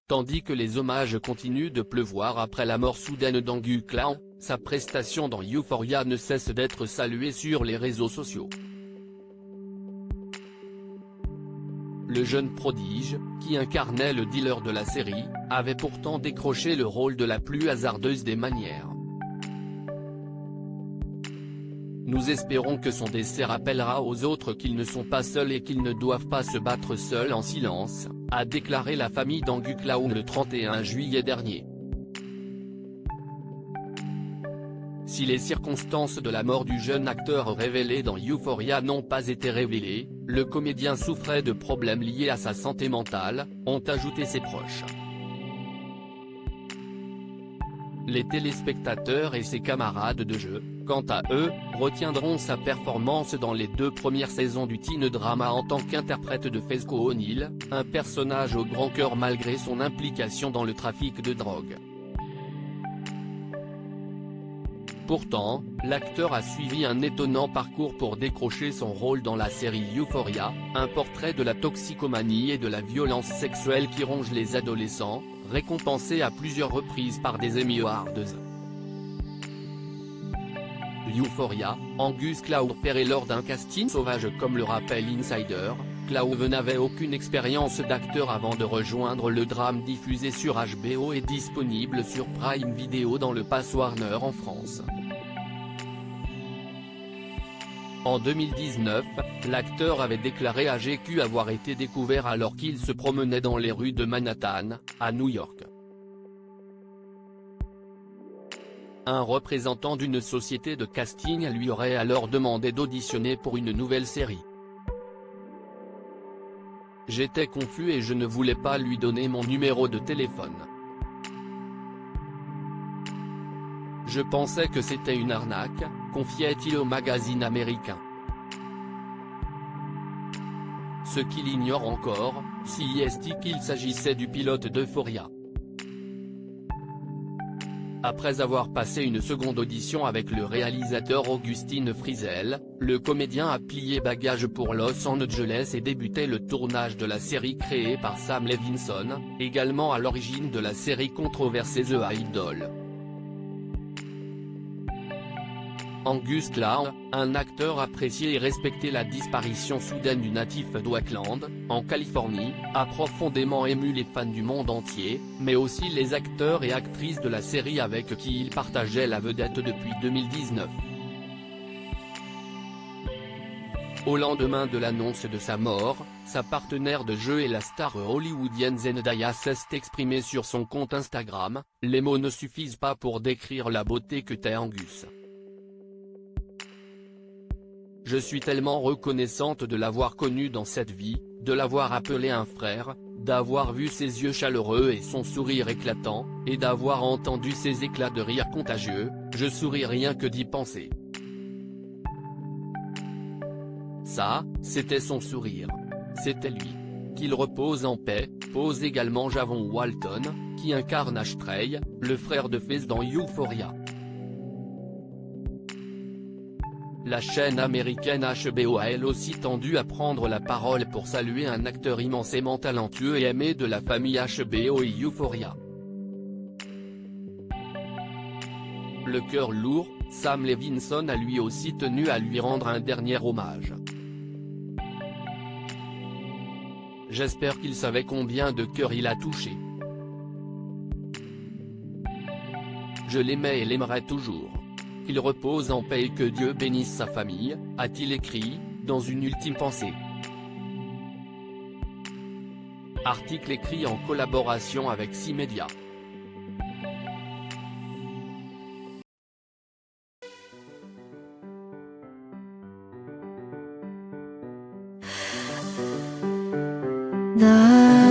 Tandis que les hommages continuent de pleuvoir après la mort soudaine d'Angus Clown, sa prestation dans Euphoria ne cesse d'être saluée sur les réseaux sociaux. Le jeune prodige, qui incarnait le dealer de la série, avait pourtant décroché le rôle de la plus hasardeuse des manières. Nous espérons que son décès rappellera aux autres qu'ils ne sont pas seuls et qu'ils ne doivent pas se battre seuls en silence, a déclaré la famille d'Angus Clown le 31 juillet dernier. Si les circonstances de la mort du jeune acteur révélé dans Euphoria n'ont pas été révélées, le comédien souffrait de problèmes liés à sa santé mentale, ont ajouté ses proches. Les téléspectateurs et ses camarades de jeu, quant à eux, retiendront sa performance dans les 2 premières saisons du teen drama en tant qu'interprète de Fesco O'Neill, un personnage au grand cœur malgré son implication dans le trafic de drogue. Pourtant, l'acteur a suivi un étonnant parcours pour décrocher son rôle dans la série Euphoria, un portrait de la toxicomanie et de la violence sexuelle qui ronge les adolescents, récompensé à plusieurs reprises par des Emmy Awards. Euphoria, Angus Clown opérait lors d'un casting sauvage comme le rappelle Insider. Clown n'avait aucune expérience d'acteur avant de rejoindre le drame diffusé sur HBO et disponible sur Prime Video dans le pass Warner en France. En 2019, l'acteur avait déclaré à GQ avoir été découvert alors qu'il se promenait dans les rues de Manhattan, à New York. Un représentant d'une société de casting lui aurait alors demandé d'auditionner pour une nouvelle série. J'étais confus et je ne voulais pas lui donner mon numéro de téléphone. Je pensais que c'était une arnaque, confiait-il au magazine américain. Ce qu'il ignore encore, c'est qu'il s'agissait du pilote d'Euphoria. Après avoir passé une seconde audition avec le réalisateur Augustin Frizel, le comédien a plié bagages pour Los Angeles et débuté le tournage de la série créée par Sam Levinson, également à l'origine de la série controversée The Idol. Angus Clown, un acteur apprécié et respecté. La disparition soudaine du natif d'Oakland, en Californie, a profondément ému les fans du monde entier, mais aussi les acteurs et actrices de la série avec qui il partageait la vedette depuis 2019. Au lendemain de l'annonce de sa mort, sa partenaire de jeu et la star hollywoodienne Zendaya s'est exprimée sur son compte Instagram. Les mots ne suffisent pas pour décrire la beauté que t'es Angus. Je suis tellement reconnaissante de l'avoir connu dans cette vie, de l'avoir appelé un frère, d'avoir vu ses yeux chaleureux et son sourire éclatant, et d'avoir entendu ses éclats de rire contagieux. Je souris rien que d'y penser. Ça, c'était son sourire. C'était lui. Qu'il repose en paix, pose également Javon Walton, qui incarne Ashtray, le frère de Fez dans Euphoria. La chaîne américaine HBO a elle aussi tendu à prendre la parole pour saluer un acteur immensément talentueux et aimé de la famille HBO et Euphoria. Le cœur lourd, Sam Levinson a lui aussi tenu à lui rendre un dernier hommage. J'espère qu'il savait combien de cœurs il a touché. Je l'aimais et l'aimerai toujours. Qu'il repose en paix et que Dieu bénisse sa famille, a-t-il écrit, dans une ultime pensée. Article écrit en collaboration avec C-Media. The